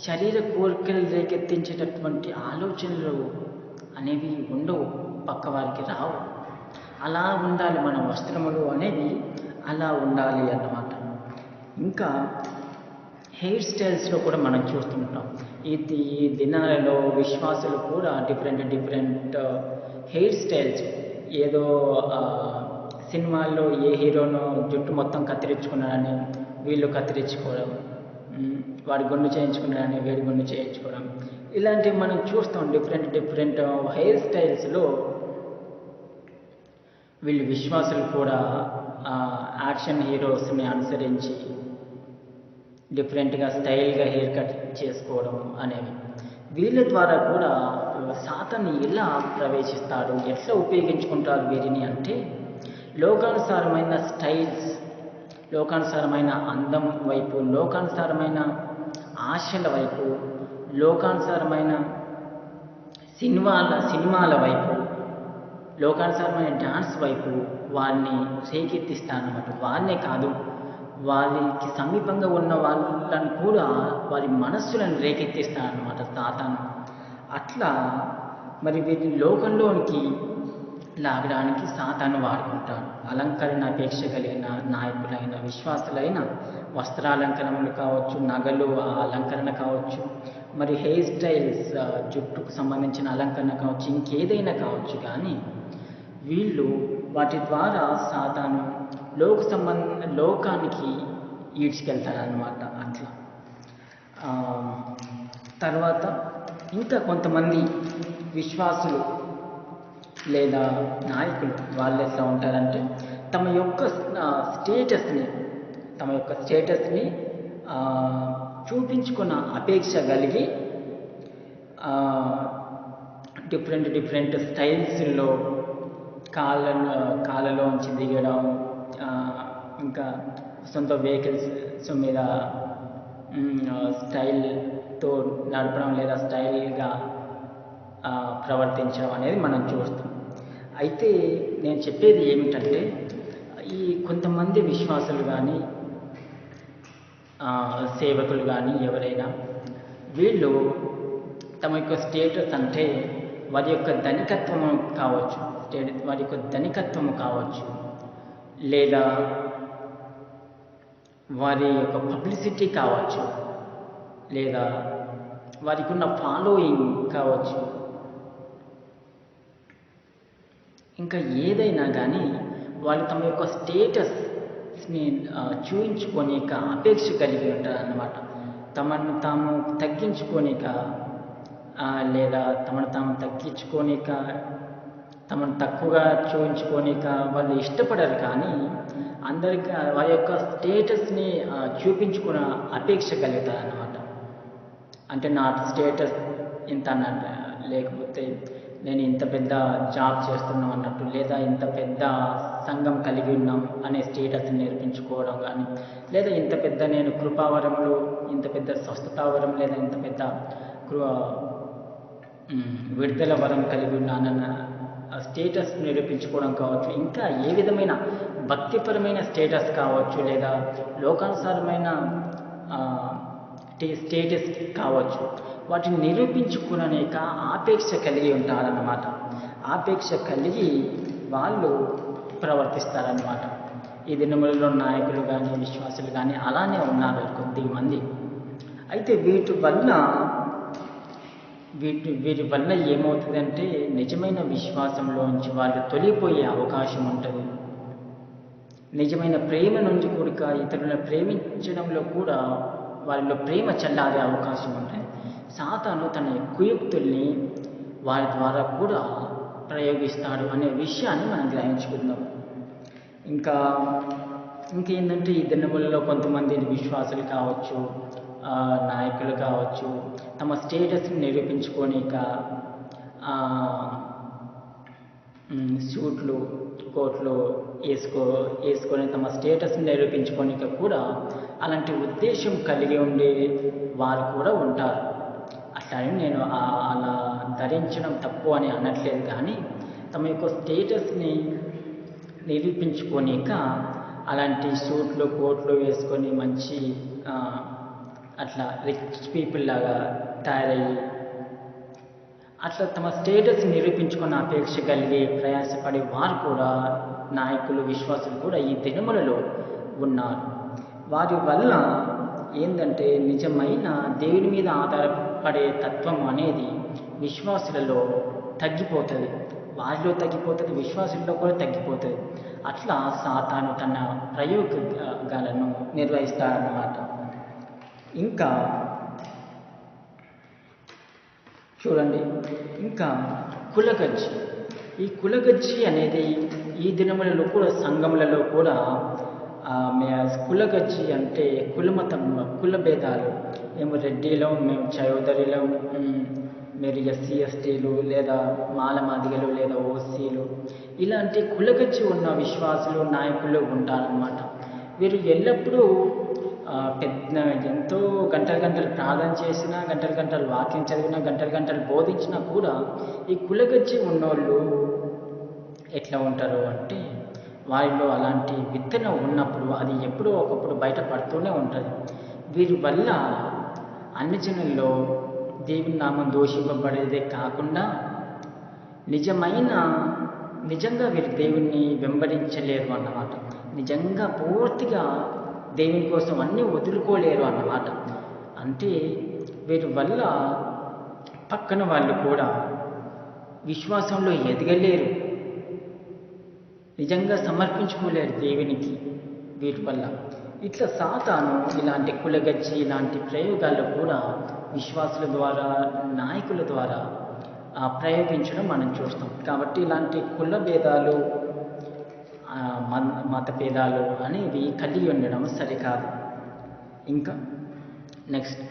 శరీర కోరికలు రేకెత్తించేటటువంటి ఆలోచనలు అనేవి ఉండవు, పక్కవారికి రావు. అలా ఉండాలి మన వస్త్రములు అనేవి, అలా ఉండాలి అన్నమాట. ఇంకా హెయిర్ స్టైల్స్లో కూడా మనం చూస్తుంటాం. ఈ దినాలలో విశ్వాసులు కూడా డిఫరెంట్ హెయిర్ స్టైల్స్, ఏదో సినిమాల్లో ఏ హీరోనో జుట్టు మొత్తం కత్తిరించుకున్నాడని వీళ్ళు కత్తిరించుకోవడం, వాడి గుండు చేయించుకున్నాడని వీడి గుండు చేయించుకోవడం, ఇలాంటివి మనం చూస్తాం. డిఫరెంట్ హెయిర్ స్టైల్స్లో వీళ్ళు విశ్వాసులు కూడా యాక్షన్ హీరోస్ని అనుసరించి డిఫరెంట్గా స్టైల్గా హెయిర్ కట్ చేసుకోవడం అనేవి. వీళ్ళ ద్వారా కూడా సాతాను ఎలా ప్రవేశిస్తాడు, ఎట్లా ఉపయోగించుకుంటారు వీరిని అంటే, లోకానుసారమైన స్టైల్స్, లోకానుసారమైన అందం వైపు, లోకానుసారమైన ఆశల వైపు, లోకానుసారమైన సినిమాల వైపు, లోకానుసారమైన డాన్స్ వైపు వారిని రేకెత్తిస్తానమాట. వారినే కాదు, వారికి సమీపంగా ఉన్న వాళ్ళని కూడా వారి మనస్సులను రేకెత్తిస్తానమాట సాతాను. అట్లా మరి వీరిని లోకంలోనికి లాగడానికి సాతాను వాడుకుంటాడు. అలంకరణ అపేక్ష కలిగిన నాయకులైన, విశ్వాసులైన వస్త్రాలంకరణలు కావచ్చు, నగలు అలంకరణ కావచ్చు, మరి హెయిర్ స్టైల్స్, జుట్టుకు సంబంధించిన అలంకరణ కావచ్చు, ఇంకేదైనా కావచ్చు, కానీ వీళ్ళు వాటి ద్వారా సాతాను లోకానికి ఈడ్చుకెళ్తారనమాట. అట్లా తర్వాత ఇంకా కొంతమంది విశ్వాసులు లేదా నాయకులు వాళ్ళు ఎట్లా ఉంటారంటే, తమ యొక్క స్టేటస్ని చూపించుకున్న అపేక్ష కలిగి డిఫరెంట్ స్టైల్స్లో కాళ్ళలోంచి దిగడం, ఇంకా సొంత వెహికల్స్ మీద స్టైల్తో నడపడం లేదా స్టైల్గా ప్రవర్తించడం అనేది మనం చూస్తాం. అయితే నేను చెప్పేది ఏమిటంటే, ఈ కొంతమంది విశ్వాసులు కానీ సేవకులు కానీ ఎవరైనా వీళ్ళు తమ యొక్క స్టేటస్ అంటే వారి యొక్క ధనికత్వము కావచ్చు, వారి యొక్క ధనికత్వము కావచ్చు, లేదా వారి యొక్క పబ్లిసిటీ కావచ్చు, లేదా వారికి ఉన్న ఫాలోయింగ్ కావచ్చు, ఇంకా ఏదైనా కానీ వాళ్ళు తమ యొక్క స్టేటస్ని చూయించుకోనిక అపేక్ష కలిగి ఉంటారన్నమాట. తమను తాము తగ్గించుకోనిక లేదా తమను తాము తగ్గించుకోనిక, తమను తక్కువగా చూపించుకోనిక వాళ్ళు ఇష్టపడరు. కానీ అందరికీ వారి యొక్క స్టేటస్ని చూపించుకున్న అపేక్ష కలుగుతారన్నమాట. అంటే నా స్టేటస్ ఇంత అన్నట్టు, లేకపోతే నేను ఇంత పెద్ద జాబ్ చేస్తున్నాం అన్నట్టు, లేదా ఇంత పెద్ద సంఘం కలిగి ఉన్నాం అనే స్టేటస్ని నేర్పించుకోవడం కానీ, లేదా ఇంత పెద్ద నేను కృపావరంలో ఇంత పెద్ద స్వస్థతావరం, లేదా ఇంత పెద్ద విడుదల వరం కలిగి ఉన్నానన్న స్టేటస్ నిరూపించుకోవడం కావచ్చు, ఇంకా ఏ విధమైన భక్తిపరమైన స్టేటస్ కావచ్చు, లేదా లోకానుసారమైన స్టేటస్ కావచ్చు, వాటిని నిరూపించుకునేక ఆపేక్ష కలిగి ఉంటారన్నమాట. ఆపేక్ష కలిగి వాళ్ళు ప్రవర్తిస్తారన్నమాట. ఈ దినములలో నాయకులు కానీ విశ్వాసులు కానీ అలానే ఉన్నారు కొద్దిమంది. అయితే వీరి వల్ల ఏమవుతుందంటే, నిజమైన విశ్వాసంలోంచి వాళ్ళు తొలిపోయే అవకాశం ఉంటుంది. నిజమైన ప్రేమ నుంచి కూడా ఇతరులను ప్రేమించడంలో కూడా వారిలో ప్రేమ చల్లారే అవకాశం ఉంటుంది. సాతాను తన కుయుక్తుల్ని వారి ద్వారా కూడా ప్రయోగిస్తాడు అనే విషయాన్ని మనం గ్రహించుకుందాం. ఇంకేంటంటే, ఈ దినములలో కొంతమంది విశ్వాసులు కావచ్చు, నాయకులు కావచ్చు, తమ స్టేటస్ని నిరూపించుకోనిక సూట్లు కోట్లు వేసుకొని తమ స్టేటస్ని నిరూపించుకోనిక కూడా అలాంటి ఉద్దేశం కలిగి ఉండే వారు కూడా ఉంటారు. అట్లని నేను అలా ధరించడం తప్పు అని అనట్లేదు, కానీ తమ యొక్క స్టేటస్ని నిరూపించుకోనిక అలాంటి సూట్లు కోట్లు వేసుకొని మంచి అట్లా రిచ్ పీపుల్ లాగా తయారయ్యి అట్లా తమ స్టేటస్ నిరూపించుకున్న అపేక్ష కలిగి ప్రయాసపడే వారు కూడా, నాయకులు, విశ్వాసులు కూడా ఈ దినములలో ఉన్నారు. వారి వల్ల ఏంటంటే నిజమైన దేవుని మీద ఆధారపడే తత్వం అనేది విశ్వాసులలో తగ్గిపోతుంది. వారిలో తగ్గిపోతుంది, విశ్వాసుల్లో కూడా తగ్గిపోతుంది. అట్లా సాతాను తన ప్రయోగాలను నిర్వహిస్తాడన్నమాట. ఇంకా చూడండి, ఇంకా కులగజ్జి. ఈ కులగజ్జి అనేది ఈ దినములలో కూడా సంఘములలో కూడా కులగజ్జి అంటే కులమతం, కుల భేదాలు. మేము రెడ్డిలో, మేము చౌదరిలో, మీరు ఎస్సీ ఎస్టీలు లేదా మాలమాదిగలు లేదా ఓసీలు, ఇలాంటి కులగజ్జి ఉన్న విశ్వాసులు, నాయకులు ఉంటారన్నమాట. వీరు ఎల్లప్పుడూ ఎంతో గంటలు గంటలు ప్రార్థన చేసినా, గంటలు గంటలు వాక్యం చదివినా, గంటలు గంటలు బోధించినా కూడా ఈ కులగజ్జి ఉన్నోళ్ళు ఎట్లా ఉంటారు అంటే, వారిలో అలాంటి విత్తనం ఉన్నప్పుడు అది ఎప్పుడో ఒకప్పుడు బయటపడుతూనే ఉంటుంది. వీరి వల్ల అన్ని జనుల్లో దేవుని నామం దూషింపబడేదే కాకుండా నిజంగా వీరు దేవుణ్ణి వెంబడించలేరు అన్నమాట. నిజంగా పూర్తిగా దేవుని కోసం అన్నీ వదులుకోలేరు అన్నమాట. అంటే వీరి వల్ల పక్కన వాళ్ళు కూడా విశ్వాసంలో ఎదగలేరు, నిజంగా సమర్పించుకోలేరు దేవునికి వీటి వల్ల. ఇట్లా సాతాను ఇలాంటి కులగజ్జి, ఇలాంటి ప్రయోగాల్లో కూడా విశ్వాసుల ద్వారా, నాయకుల ద్వారా ప్రయోగించడం మనం చూస్తాం. కాబట్టి ఇలాంటి కుల భేదాలు, మత భేదాలు అనేవి కలిగి ఉండడం సరికాదు. ఇంకా నెక్స్ట్,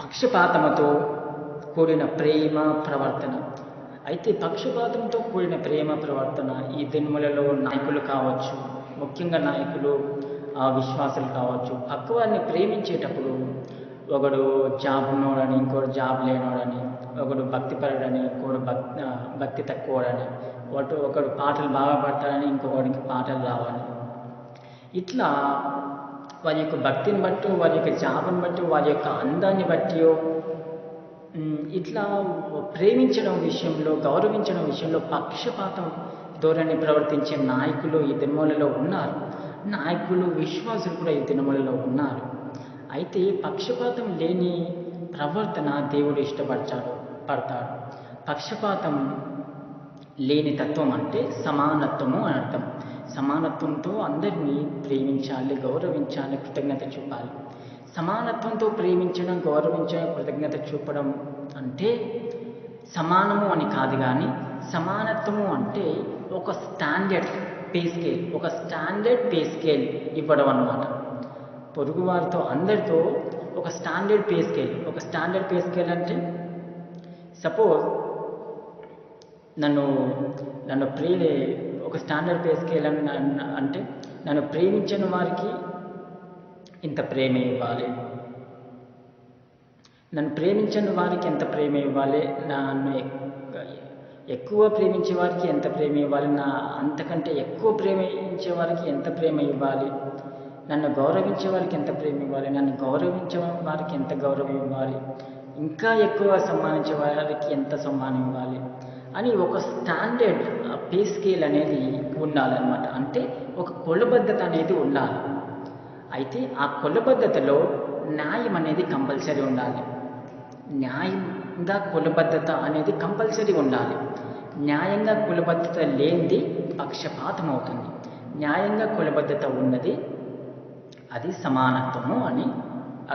పక్షపాతముతో కూడిన ప్రేమ ప్రవర్తన. అయితే పక్షపాతంతో కూడిన ప్రేమ ప్రవర్తన ఈ దినములలో నాయకులు కావచ్చు, ముఖ్యంగా నాయకులు, విశ్వాసులు కావచ్చు, పక్కవారిని ప్రేమించేటప్పుడు ఒకడు జాబ్ ఉన్నోడని, ఇంకోటి జాబ్ లేనోడని, ఒకడు భక్తిపరుడని, ఇంకోడు భక్తి తక్కువడని, ఒకడు పాటలు బాగా పాడతాడని, ఇంకొకడికి పాటలు రావని, ఇట్లా వారి యొక్క భక్తిని బట్టి, వారి యొక్క జాబుని బట్టి, వారి యొక్క అందాన్ని బట్టి, ఇట్లా ప్రేమించడం విషయంలో, గౌరవించడం విషయంలో పక్షపాతం ధోరణి ప్రవర్తించే నాయకులు ఈ దినములలో ఉన్నారు. నాయకులు, విశ్వాసులు కూడా ఈ దినములలో ఉన్నారు. అయితే పక్షపాతం లేని ప్రవర్తన దేవుడు పడతాడు. పక్షపాతం లేని తత్వం అంటే సమానత్వము అని అర్థం. సమానత్వంతో అందరినీ ప్రేమించాలి, గౌరవించాలి, కృతజ్ఞత చూపాలి. సమానత్వంతో ప్రేమించడం, గౌరవించడం, కృతజ్ఞత చూపడం అంటే సమానము అని కాదు, కానీ సమానత్వము అంటే ఒక స్టాండర్డ్ పే స్కేల్ ఇవ్వడం అన్నమాట. పొరుగువారితో, అందరితో ఒక స్టాండర్డ్ పే స్కేల్ అంటే సపోజ్ ఒక స్టాండర్డ్ పే స్కేల్ అంటే నన్ను ప్రేమించిన వారికి ఇంత ప్రేమ ఇవ్వాలి, నన్ను ప్రేమించని వారికి ఎంత ప్రేమ ఇవ్వాలి, నన్ను ఎక్కువ ప్రేమించే వారికి ఎంత ప్రేమ ఇవ్వాలి, అంతకంటే ఎక్కువ ప్రేమించే వారికి ఎంత ప్రేమ ఇవ్వాలి, నన్ను గౌరవించే వారికి ఎంత ప్రేమ ఇవ్వాలి, నన్ను గౌరవించే వారికి ఎంత గౌరవం ఇవ్వాలి, ఇంకా ఎక్కువ సమ్మానించే వారికి ఎంత సమ్మానం ఇవ్వాలి అని ఒక స్టాండర్డ్ పే స్కేల్ అనేది ఉండాలన్నమాట. అంటే ఒక కొలబద్ధత అనేది ఉండాలి. అయితే ఆ కొలబద్ధతలో న్యాయం అనేది కంపల్సరీ ఉండాలి. న్యాయంగా కులబద్ధత అనేది కంపల్సరీ ఉండాలి. న్యాయంగా కులబద్ధత లేనిది పక్షపాతం అవుతుంది. న్యాయంగా కులబద్ధత ఉన్నది అది సమానత్వము అని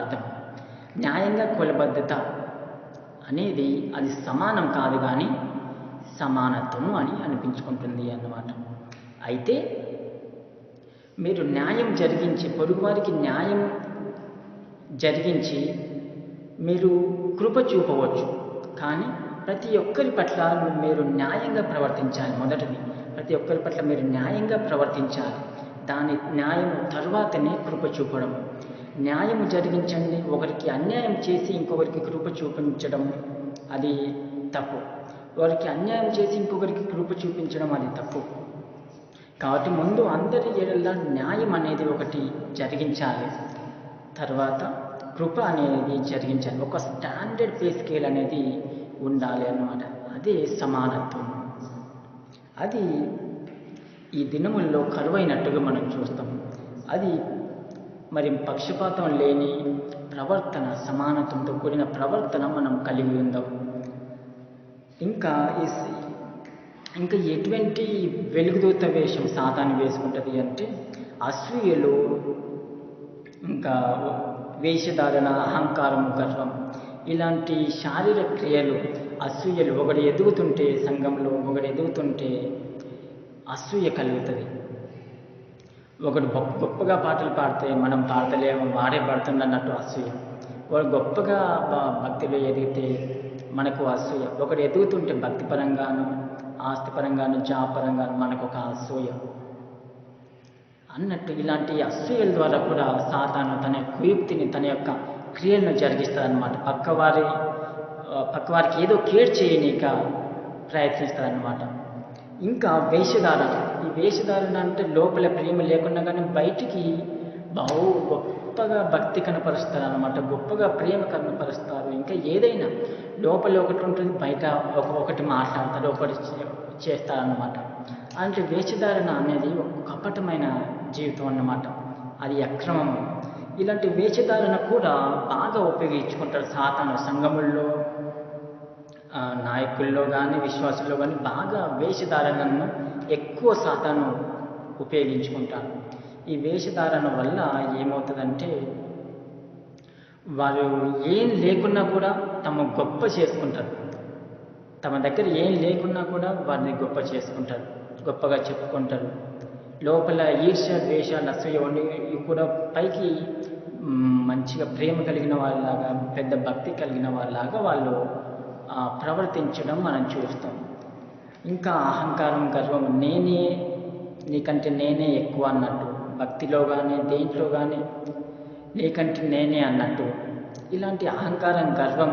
అర్థం. న్యాయంగా కులబద్ధత అనేది అది సమానం కాదు, కానీ సమానత్వము అని అనిపించుకుంటుంది అన్నమాట. అయితే మీరు న్యాయం జరిగించి, పొరుగువారికి న్యాయం జరిగించి మీరు కృప చూపవచ్చు, కానీ ప్రతి ఒక్కరి పట్ల మీరు న్యాయంగా ప్రవర్తించాలి. మొదటిది, ప్రతి ఒక్కరి పట్ల మీరు న్యాయంగా ప్రవర్తించాలి. దాని న్యాయం తర్వాతనే కృప చూపడం. న్యాయము జరిగించండి, ఒకరికి అన్యాయం చేసి ఇంకొకరికి కృప చూపించడం అది తప్పు. వారికి అన్యాయం చేసి ఇంకొకరికి కృప చూపించడం అది తప్పు. కాబట్టి ముందు అందరి ఎడల న్యాయం అనేది ఒకటి జరిగించాలి, తర్వాత కృప అనేది జరిగించాలి. ఒక స్టాండర్డ్ పే స్కేల్ అనేది ఉండాలి అన్నమాట. అదే సమానత్వం. అది ఈ దినముల్లో కరువైనట్టుగా మనం చూస్తాం. అది మరి పక్షపాతం లేని ప్రవర్తన, సమానత్వంతో కూడిన ప్రవర్తన మనం కలిగి ఉందాం. ఇంకా ఇంకా ఎటువంటి వెలుగుదూత వేషం సాతాను వేసుకుంటుంది అంటే అసూయలు, ఇంకా వేషధారణ, అహంకారం, గర్వం, ఇలాంటి శారీరక క్రియలు, అసూయలు. ఒకడు ఎదుగుతుంటే సంఘంలో ఒకడు ఎదుగుతుంటే అసూయ కలుగుతుంది. ఒకడు గొప్పగా పాటలు పాడితే మనం పాడతలేము, వాడే పాడుతున్నట్టు అసూయ. వాడు గొప్పగా భక్తిలో ఎదిగితే మనకు అసూయ. ఒకడు ఎదుగుతుంటే భక్తిపరంగాను, ఆస్తిపరంగాను, జాబపరంగాను మనకు ఒక అసూయ అన్నట్టు. ఇలాంటి అసూయల ద్వారా కూడా సాతాను తన కుయుక్తిని, తన యొక్క క్రియలను జరిగిస్తారనమాట. పక్కవారికి ఏదో కేర్ చేయనీక ప్రయత్నిస్తారనమాట. ఇంకా వేషధారణ. ఈ వేషధారణ అంటే లోపల ప్రేమ లేకుండా కానీ బయటికి గొప్పగా భక్తి కనపరుస్తారు అన్నమాట. గొప్పగా ప్రేమ కనపరుస్తారు. ఇంకా ఏదైనా లోపల ఒకటి ఉంటుంది, బయట ఒకటి మాట్లాడతారు, ఒకటి చేస్తారన్నమాట. అంటే వేషధారణ అనేది ఒక కపటమైన జీవితం అన్నమాట. అది అక్రమం. ఇలాంటి వేషధారణ కూడా బాగా ఉపయోగించుకుంటారు సాతాను. సంఘముల్లో, నాయకుల్లో కానీ, విశ్వాసుల్లో కానీ బాగా వేషధారణను ఎక్కువ సాతాను ఉపయోగించుకుంటారు. ఈ వేషధారణ వల్ల ఏమవుతుందంటే వారు ఏం లేకున్నా కూడా తమ గొప్ప చేసుకుంటారు. తమ దగ్గర ఏం లేకున్నా కూడా వారిని గొప్ప చేసుకుంటారు, గొప్పగా చెప్పుకుంటారు. లోపల ఈర్ష్య, ద్వేషాలు, అసూయ కూడా పైకి మంచిగా ప్రేమ కలిగిన వాళ్ళలాగా, పెద్ద భక్తి కలిగిన వాళ్ళలాగా వాళ్ళు ప్రవర్తించడం మనం చూస్తాం. ఇంకా అహంకారం, గర్వం, నీకంటే నేనే ఎక్కువ అన్నట్టు. భక్తిలో కానీ, దేంట్లో కానీ నీకంటే నేనే అన్నట్టు. ఇలాంటి అహంకారం, గర్వం,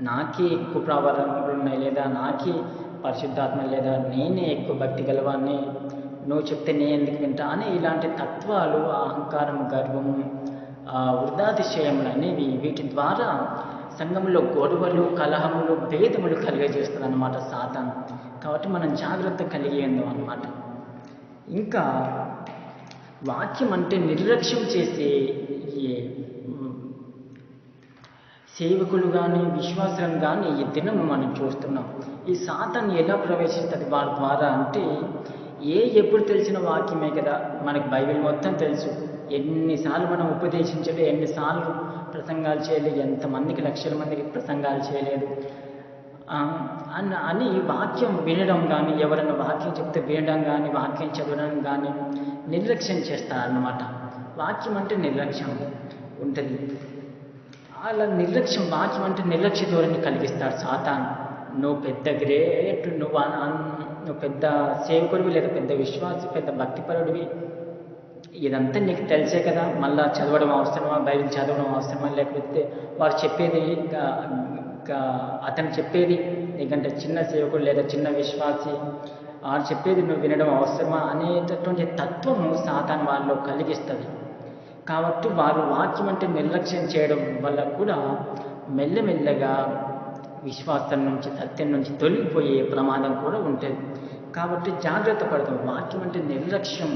నాకే ఎక్కువ ప్రవర్తనలు ఉన్నాయి, లేదా నాకే పరిశుద్ధాత్మ, లేదా నేనే ఎక్కువ భక్తి గలవాన్ని, నువ్వు చెప్తే నేను ఎందుకు వింటా అని ఇలాంటి తత్వాలు, అహంకారం, గర్వము, వృధాతిశయములు అనేవి, వీటి ద్వారా సంఘంలో గొడవలు, కలహములు, భేదములు కలిగజేస్తుంది అన్నమాట సాతాను. కాబట్టి మనం జాగ్రత్త కలిగి ఉందాం అన్నమాట. ఇంకా వాక్యం అంటే నిర్లక్ష్యం చేసే ఈ సేవకులు కానీ, విశ్వాసులను కానీ ఈ దినం మనం చూస్తున్నాం. ఈ సాతాను ఎలా ప్రవేశిస్తుంది వారి ద్వారా అంటే ఎప్పుడు తెలిసిన వాక్యమే కదా. మనకు బైబిల్ మొత్తం తెలుసు. ఎన్నిసార్లు మనం ఉపదేశించలేదు, ఎన్నిసార్లు ప్రసంగాలు చేయలేదు, ఎంతమందికి, లక్షల మందికి ప్రసంగాలు చేయలేదు అని వాక్యం వినడం కానీ, ఎవరైనా వాక్యం చెప్తే వినడం కానీ, వాక్యం చదవడం కానీ నిర్లక్ష్యం చేస్తారన్నమాట. వాక్యం అంటే నిర్లక్ష్యం ఉంటుంది. అలా నిర్లక్ష్యం, వాక్యం అంటే నిర్లక్ష్య ధోరణి కలిగిస్తాడు సాతాను. నువ్వు పెద్ద గ్రేట్, నువ్వు పెద్ద సేవకుడివి, లేదా పెద్ద విశ్వాసి, పెద్ద భక్తిపరుడివి, ఇదంతా నీకు తెలిసే కదా, మళ్ళా చదవడం అవసరమా, బైబిల్ చదవడం అవసరమా, లేకపోతే వారు చెప్పేది, అతను చెప్పేది నీకంటే చిన్న సేవకుడు లేదా చిన్న విశ్వాసి, వారు చెప్పేది నువ్వు వినడం అవసరమా అనేటటువంటి తత్వము సాతాను వాళ్ళలో కలిగిస్తుంది. కాబట్టి వారు వాక్యం అంటే నిర్లక్ష్యం చేయడం వల్ల కూడా మెల్లమెల్లగా విశ్వాసం నుంచి, సత్యం నుంచి తొలగిపోయే ప్రమాదం కూడా ఉంటుంది. కాబట్టి జాగ్రత్త పడతాం. వాక్యం అంటే నిర్లక్ష్యం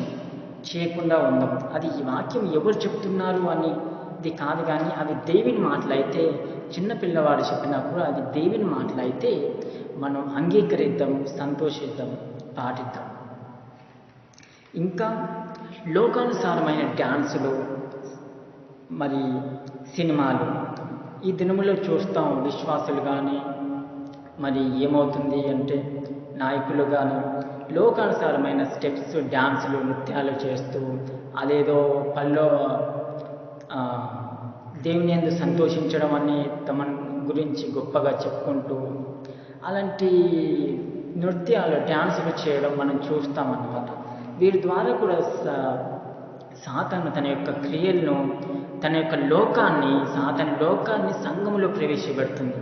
చేయకుండా ఉందాం. అది ఈ వాక్యం ఎవరు చెప్తున్నారు అనేది కాదు, కానీ అవి దేవుని మాటలైతే, చిన్నపిల్లవాడు చెప్పినా కూడా అది దేవుని మాటలైతే మనం అంగీకరిద్దాం, సంతోషిద్దాం, పాటిద్దాం. ఇంకా లోకానుసారమైన డ్యాన్సులు, మరి సినిమాలు ఈ దినములో చూస్తాం. విశ్వాసులు కానీ మరి ఏమవుతుంది అంటే నాయకులు కానీ లోకానుసారమైన స్టెప్స్, డ్యాన్సులు, నృత్యాలు చేస్తూ అదేదో పనిలో దేవుని యందు సంతోషించడం అని తమ గురించి గొప్పగా చెప్పుకుంటూ అలాంటి నృత్యాలు, డ్యాన్సులు చేయడం మనం చూస్తామన్నమాట. వీరి ద్వారా కూడా సాతాను తన యొక్క క్రియలను, తన యొక్క లోకాన్ని సంఘములో ప్రవేశపెడుతుంది.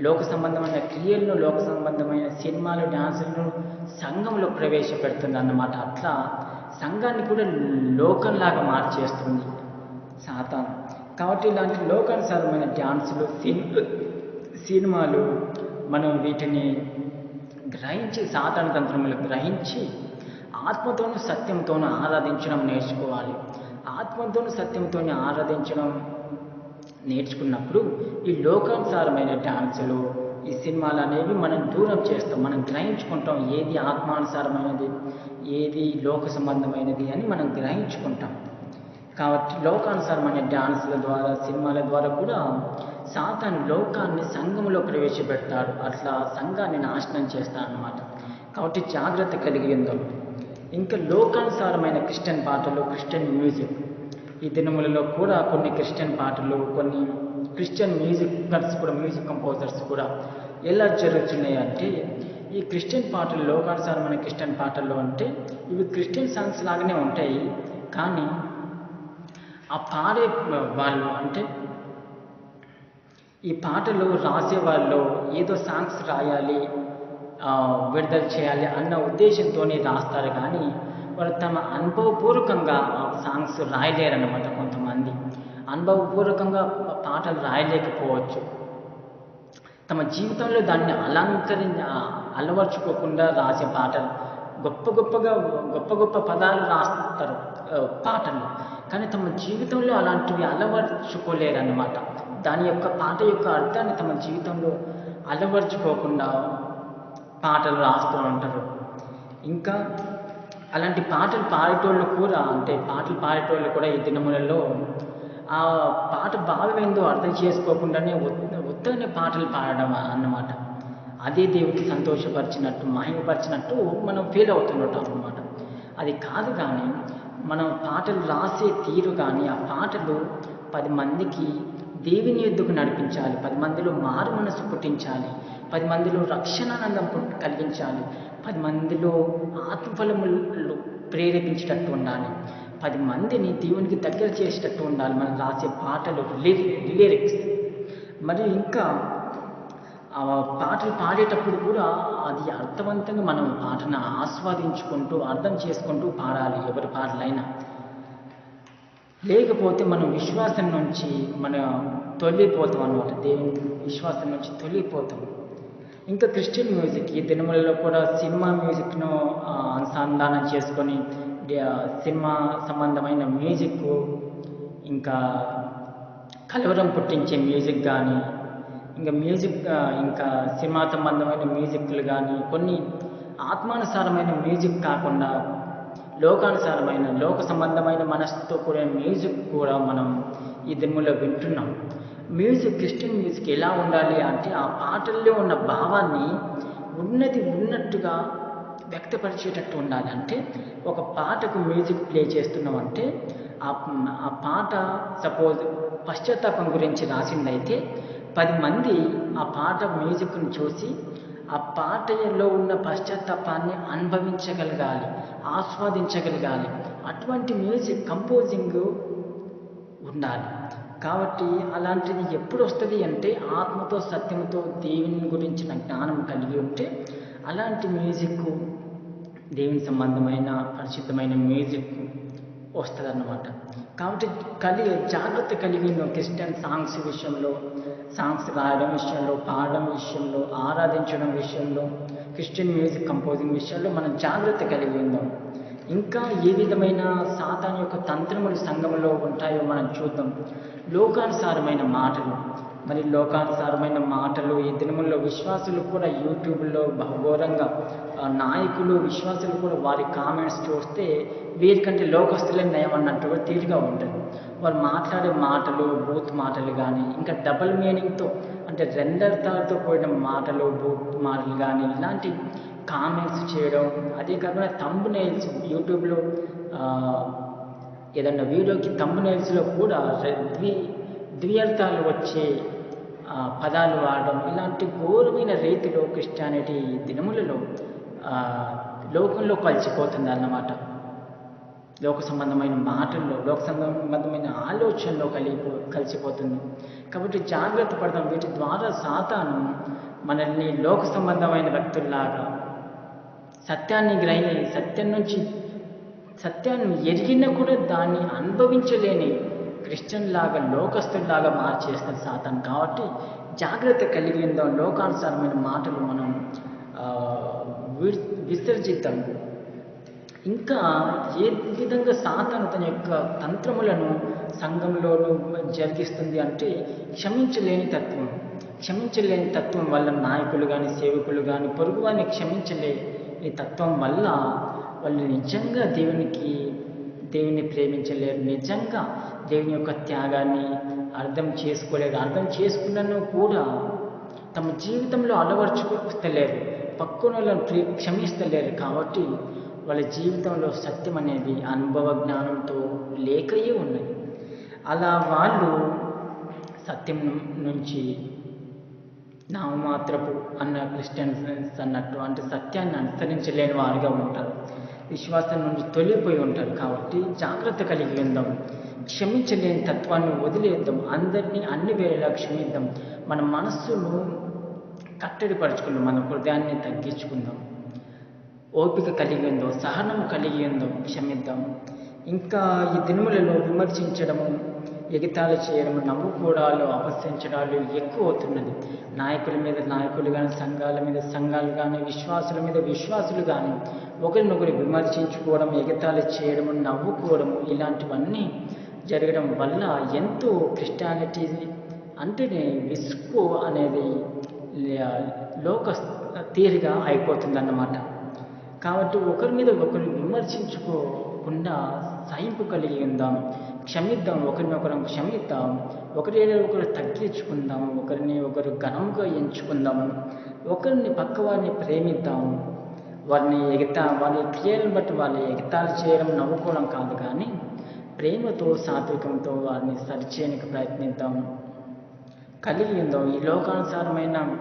లోక సంబంధమైన క్రియలను, లోక సంబంధమైన సినిమాలు, డ్యాన్సులను సంఘంలో ప్రవేశపెడుతుంది అన్నమాట. అట్లా సంఘాన్ని కూడా లోకంలాగా మార్చేస్తుంది సాతాను. కాబట్టి ఇలాంటి లోకానుసారమైన డ్యాన్సులు, సినిమాలు మనం వీటిని గ్రహించి, సాతాను తంత్రములు గ్రహించి ఆత్మతోనూ సత్యంతోనూ ఆరాధించడం నేర్చుకోవాలి. ఆత్మతోనూ సత్యంతోనూ ఆరాధించడం నేర్చుకున్నప్పుడు ఈ లోకానుసారమైన డ్యాన్సులు, ఈ సినిమాలు అనేవి మనం దూరం చేస్తాం. మనం గ్రహించుకుంటాం ఏది ఆత్మానుసారమైనది, ఏది లోక సంబంధమైనది అని మనం గ్రహించుకుంటాం. కాబట్టి లోకానుసారమైన డ్యాన్సుల ద్వారా, సినిమాల ద్వారా కూడా సాతాను లోకాన్ని సంఘంలో ప్రవేశపెడతాడు. అట్లా సంఘాన్ని నాశనం చేస్తాడనమాట. కాబట్టి జాగ్రత్త కలిగి ఉందాం. ఇంకా లోకానుసారమైన క్రిస్టియన్ పాటలు, క్రిస్టియన్ మ్యూజిక్, ఈ దినములలో కూడా కొన్ని క్రిస్టియన్ పాటలు, కొన్ని క్రిస్టియన్ మ్యూజికర్స్ కూడా, మ్యూజిక్ కంపోజర్స్ కూడా ఎలా జరుగుతున్నాయి అంటే, ఈ క్రిస్టియన్ పాటలు, లోకానుసారమైన క్రిస్టియన్ పాటలు అంటే ఇవి క్రిస్టియన్ సాంగ్స్ లాగానే ఉంటాయి. కానీ ఆ పాడే వాళ్ళు, అంటే ఈ పాటలు రాసేవాళ్ళు ఏదో సాంగ్స్ రాయాలి, విడుదల చేయాలి అన్న ఉద్దేశంతోనే రాస్తారు. కానీ వాళ్ళు తమ అనుభవపూర్వకంగా ఆ సాంగ్స్ రాయలేరన్నమాట. కొంతమంది అనుభవపూర్వకంగా పాటలు రాయలేకపోవచ్చు. తమ జీవితంలో దాన్ని అలవర్చుకోకుండా రాసే పాటలు, గొప్ప గొప్ప పదాలు రాస్తారు పాటలు. కానీ తమ జీవితంలో అలాంటివి అలవర్చుకోలేరన్నమాట. దాని యొక్క పాట యొక్క అర్థాన్ని తమ జీవితంలో అలవర్చుకోకుండా పాటలు రాస్తూ ఉంటారు. ఇంకా అలాంటి పాటలు పాడేటోళ్ళు కూడా, అంటే పాటలు పాడేటోళ్ళు కూడా ఈ దినములలో ఆ పాట భావం ఏందో అర్థం చేసుకోకుండానే ఉత్తగానే పాటలు పాడడం అన్నమాట. అదే దేవుడికి సంతోషపరిచినట్టు, మహిమపరిచినట్టు మనం ఫీల్ అవుతుంటాం అన్నమాట. అది కాదు. కానీ మనం పాటలు రాసే తీరు కానీ, ఆ పాటలు 10 మందికి దేవుని యొద్దకు నడిపించాలి, 10 మందిలో మారు మనసు పుట్టించాలి, 10 మందిలో రక్షణానందం కలిగించాలి, 10 మందిలో ఆత్మఫలములు ప్రేరేపించేటట్టు ఉండాలి, 10 మందిని దేవునికి దగ్గర చేసేటట్టు ఉండాలి మనం రాసే పాటలు, లిరిక్స్. మరియు ఇంకా ఆ పాటలు పాడేటప్పుడు కూడా అది అర్థవంతంగా మనం పాటను ఆస్వాదించుకుంటూ, అర్థం చేసుకుంటూ పాడాలి ఎవరి పాటలైనా. లేకపోతే మనం విశ్వాసం నుంచి తొలగిపోతాం అన్నమాట. దేవుని విశ్వాసం నుంచి తొలగిపోతాం. ఇంకా క్రిస్టియన్ మ్యూజిక్, ఈ దినములలో కూడా సినిమా మ్యూజిక్ను అనుసంధానం చేసుకొని సినిమా సంబంధమైన మ్యూజిక్, ఇంకా కలవరం పుట్టించే మ్యూజిక్ కానీ, ఇంకా సినిమా సంబంధమైన మ్యూజిక్లు కానీ, కొన్ని ఆత్మానుసారమైన మ్యూజిక్ కాకుండా లోకానుసారమైన, లోక సంబంధమైన మనసుతో కూడిన మ్యూజిక్ కూడా మనం ఈ దినములో వింటున్నాం. క్రిస్టియన్ మ్యూజిక్ ఎలా ఉండాలి అంటే, ఆ పాటల్లో ఉన్న భావాన్ని ఉన్నట్టుగా వ్యక్తపరిచేటట్టు ఉండాలి. అంటే ఒక పాటకు మ్యూజిక్ ప్లే చేస్తున్నామంటే ఆ పాట సపోజ్ పశ్చాత్తాపం గురించి రాసిందైతే 10 మంది ఆ పాట మ్యూజిక్ను చూసి ఆ పాటలో ఉన్న పశ్చాత్తాపాన్ని అనుభవించగలగాలి, ఆస్వాదించగలగాలి. అటువంటి మ్యూజిక్ కంపోజింగ్ ఉండాలి. కాబట్టి అలాంటిది ఎప్పుడు వస్తుంది అంటే, ఆత్మతో సత్యంతో దేవుని గురించిన జ్ఞానం కలిగి ఉంటే అలాంటి మ్యూజిక్, దేవుని సంబంధమైన పరిశుద్ధమైన మ్యూజిక్ వస్తుంది అన్నమాట. కాబట్టి జాగ్రత్త కలిగి క్రిస్టియన్ సాంగ్స్ విషయంలో, సాంగ్స్ రాయడం విషయంలో, పాడడం విషయంలో, ఆరాధించడం విషయంలో, క్రిస్టియన్ మ్యూజిక్ కంపోజింగ్ విషయంలో మనం జాగ్రత్త కలిగి ఉందాం. ఇంకా ఏ విధమైన సాతాను యొక్క తంత్రములు సంఘంలో ఉంటాయో మనం చూద్దాం. లోకానుసారమైన మాటలు ఈ దినముల్లో విశ్వాసులు కూడా యూట్యూబ్లో బహుఘోరంగా, నాయకులు, విశ్వాసులు కూడా వారి కామెంట్స్ చూస్తే వీరికంటే లోకస్తులే నయం అన్నట్టు కూడా తీరుగా ఉంటుంది. వారు మాట్లాడే మాటలు, బూత్ మాటలు కానీ, ఇంకా డబుల్ మీనింగ్తో, అంటే రెండర్థాలతో కూడిన మాటలు, బూత్ మాటలు కానీ, ఇలాంటి కామెంట్స్ చేయడం. అదే కాకుండా థంబ్నెయిల్స్, యూట్యూబ్లో ఏదన్నా వీడియోకి థంబ్నెయిల్స్లో కూడా ద్వ్యర్థాలు వచ్చే పదాలు వాడడం, ఇలాంటి ఘోరమైన రీతిలో క్రిస్టియానిటీ దినములలో లోకంలో కలిసిపోతుంది అన్నమాట. లోక సంబంధమైన మాటల్లో, లోక సంబంధమైన ఆలోచనలో కలిసిపోతుంది. కాబట్టి జాగ్రత్త పడదాం. వీటి ద్వారా సాతాను మనల్ని లోక సంబంధమైన వ్యక్తుల్లాగా, సత్యాన్ని ఎరిగినా కూడా దాన్ని అనుభవించలేని క్రిస్టియన్ లాగా లోకస్తుల్లాగా మార్చేస్తుంది సాతాను. కాబట్టి జాగ్రత్త కలిగి ఉందాం. లోకానుసారమైన మాటలు మనం ఆ, విసర్జిద్దాం. ఇంకా ఏ విధంగా సాతాను తన యొక్క తంత్రములను సంఘంలోనూ జరిగిస్తుంది అంటే క్షమించలేని తత్వం వల్ల నాయకులు కానీ సేవకులు కానీ పొరుగు వారిని క్షమించలేని తత్వం వల్ల వాళ్ళు నిజంగా దేవుని ప్రేమించలేరు. నిజంగా దేవుని యొక్క త్యాగాన్ని అర్థం చేసుకోలేరు. అర్థం చేసుకున్నను కూడా తమ జీవితంలో అలవర్చుకోలేరు. పక్కన వాళ్ళని క్షమిస్తలేరు. కాబట్టి వాళ్ళ జీవితంలో సత్యం అనేది అనుభవ జ్ఞానంతో లేకయే ఉన్నది. అలా వాళ్ళు సత్యం నుంచి నామమాత్రపు అన్న క్రిస్టియన్స్ అన్నట్టు అంటే సత్యాన్ని అనుసరించలేని వారుగా ఉంటారు. విశ్వాసం నుంచి తొలిపోయి ఉంటారు. కాబట్టి జాగ్రత్త కలిగి ఉందాం. క్షమించలేని తత్వాన్ని వదిలేద్దాం. అందరినీ అన్ని వేళలా క్షమిద్దాం. మన మనస్సును కట్టడిపరుచుకుందాం. మన హృదయాన్ని తగ్గించుకుందాం. ఓపిక కలిగి ఉందాం. సహనం కలిగి ఉందాం. క్షమిద్దాం. ఇంకా ఈ దినములలో విమర్శించడము, ఎగతాళి చేయడము, నవ్వుకోవడాలు, అపహసించడాలు ఎక్కువ అవుతున్నది. నాయకుల మీద నాయకులు కానీ, సంఘాల మీద సంఘాలు కానీ, విశ్వాసుల మీద విశ్వాసులు కానీ ఒకరినొకరు విమర్శించుకోవడం, ఎగతాళి చేయడము, నవ్వుకోవడము ఇలాంటివన్నీ జరగడం వల్ల ఎంతో క్రిస్టియానిటీ అంటేనే విసుగు అనేది లోక తీరుగా అయిపోతుందన్నమాట. కాబట్టి ఒకరి మీద ఒకరు విమర్శించుకోకుండా సహింపు కలిగి ఉందాం. క్షమిద్దాం. ఒకరినొకరు క్షమిద్దాం. ఒకరు తగ్గించుకుందాం. ఒకరిని ఒకరు ఘనంగా ఎంచుకుందాము. ఒకరిని పక్కవారిని ప్రేమిద్దాం. వారి క్రియలను బట్టి వాళ్ళు ఎగతాళి చేయడం, నవ్వుకోవడం కాదు, కానీ ప్రేమతో సాత్వికంతో వారిని సరిచేయడానికి ప్రయత్నిద్దాం. కలిగి ఉందాం. ఈ లోకానుసారమైన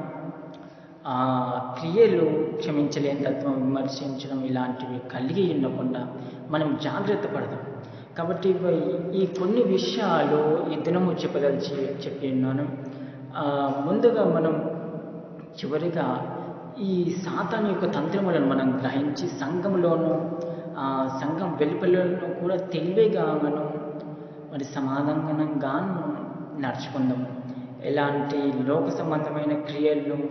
క్రియలు, క్షమించలేని తత్వం, విమర్శించడం ఇలాంటివి కలిగి ఉండకుండా మనం జాగ్రత్త పడదాం. కాబట్టి ఈ కొన్ని విషయాలు ఈ దినము చెప్పి ఉన్నాను. ముందుగా మనం చివరిగా ఈ సాతాను యొక్క తంత్రములను మనం గ్రహించి సంఘంలోనూ సంఘం వెలుపలను కూడా తెలివిగా మరి సమాధానంగాను నడుచుకుందాం. ఎలాంటి లోక సంబంధమైన క్రియలను,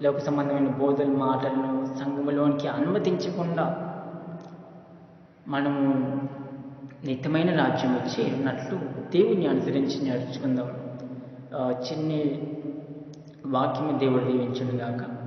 లోక సంబంధమైన బోధల మాటలను సంఘంలోనికి అనుమతించకుండా మనము నిత్యమైన రాజ్యం చేరినట్లు దేవుని అనుసరించి నడుచుకుందాం. చిన్ని వాక్యము దేవుడు దీవించును గాక.